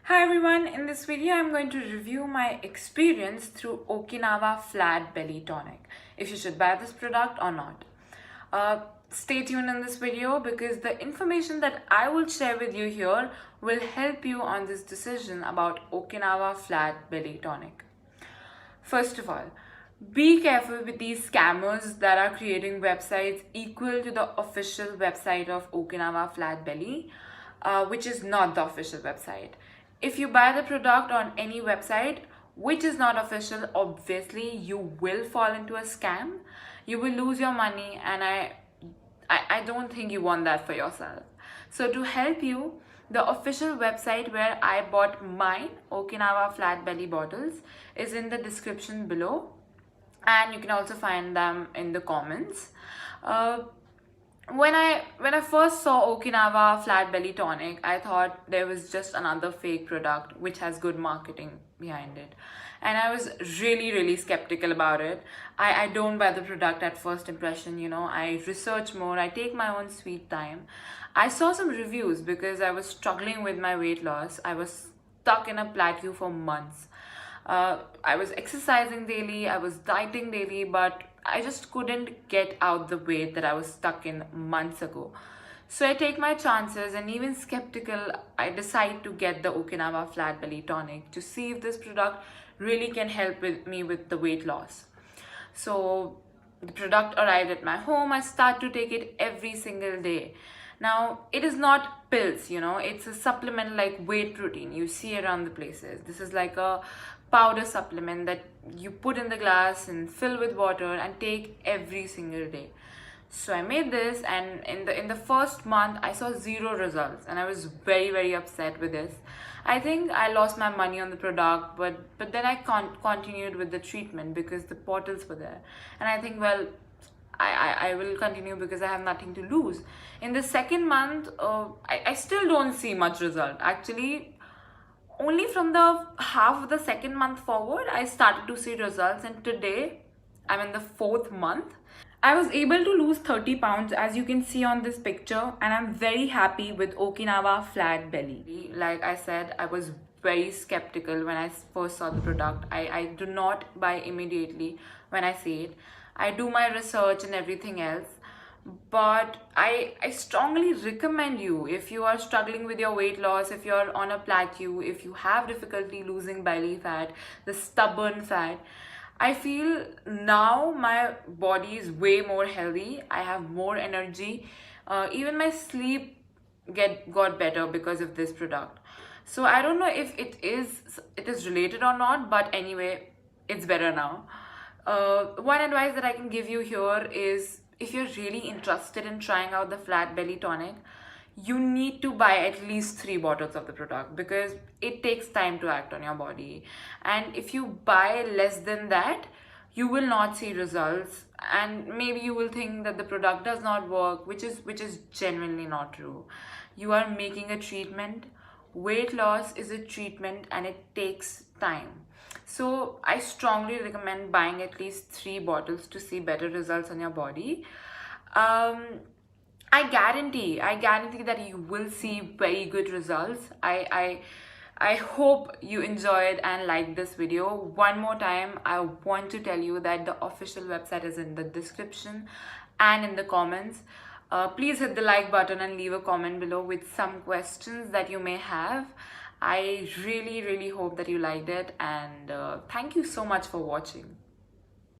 Hi everyone, in this video I'm going to review my experience through Okinawa Flat Belly Tonic, if you should buy this product or not. Stay tuned in this video because the information that I will share with you here will help you on this decision about Okinawa Flat Belly Tonic. First of all, be careful with these scammers that are creating websites equal to the official website of Okinawa Flat Belly, which is not the official website. If you buy the product on any website which is not official, obviously you will fall into a scam. You will lose your money, and I don't think you want that for yourself. So to help you, the official website where I bought mine, Okinawa Flat Belly bottles, is in the description below, and you can also find them in the comments. When I first saw Okinawa Flat Belly Tonic, I thought there was just another fake product which has good marketing behind it, and I was really skeptical about it. I don't buy the product at first impression, I research more, I take my own sweet time. I saw some reviews because I was struggling with my weight loss. I was stuck in a plateau for months. I was exercising daily, I was dieting daily, but I just couldn't get out the weight that I was stuck in months ago. So I take my chances, and even skeptical, I decide to get the Okinawa Flat Belly Tonic to see if this product really can help me with the weight loss. So the product arrived at my home. I start to take it every single day. Now, it is not pills, it's a supplement like whey protein. You see around the places. This is like a powder supplement that you put in the glass and fill with water and take every single day. So I made this, and in the first month I saw zero results, and I was very upset with this. I think I lost my money on the product, but then I continued with the treatment because the bottles were there, and I think, well, I will continue because I have nothing to lose. In the second month, I still don't see much result. Actually, only from the half of the second month forward, I started to see results, and today I'm in the fourth month. I was able to lose 30 pounds, as you can see on this picture, and I'm very happy with Okinawa Flat Belly. Like I said, I was very skeptical when I first saw the product. I do not buy immediately when I see it. I do my research and everything else. But I strongly recommend you, if you are struggling with your weight loss, if you're on a plateau, if you have difficulty losing belly fat, the stubborn fat, I feel now my body is way more healthy. I have more energy. Even my sleep got better because of this product. So I don't know if it is related or not, but anyway, it's better now. One advice that I can give you here is, if you're really interested in trying out the Flat Belly Tonic, you need to buy at least 3 bottles of the product because it takes time to act on your body. And if you buy less than that, you will not see results, and maybe you will think that the product does not work, which is genuinely not true. You are making a treatment. Weight loss is a treatment, and it takes time. So I strongly recommend buying at least 3 bottles to see better results on your body. I guarantee that you will see very good results. I hope you enjoyed and liked this video. One more time, I want to tell you that the official website is in the description and in the comments. Please hit the like button and leave a comment below with some questions that you may have. I really hope that you liked it, and thank you so much for watching.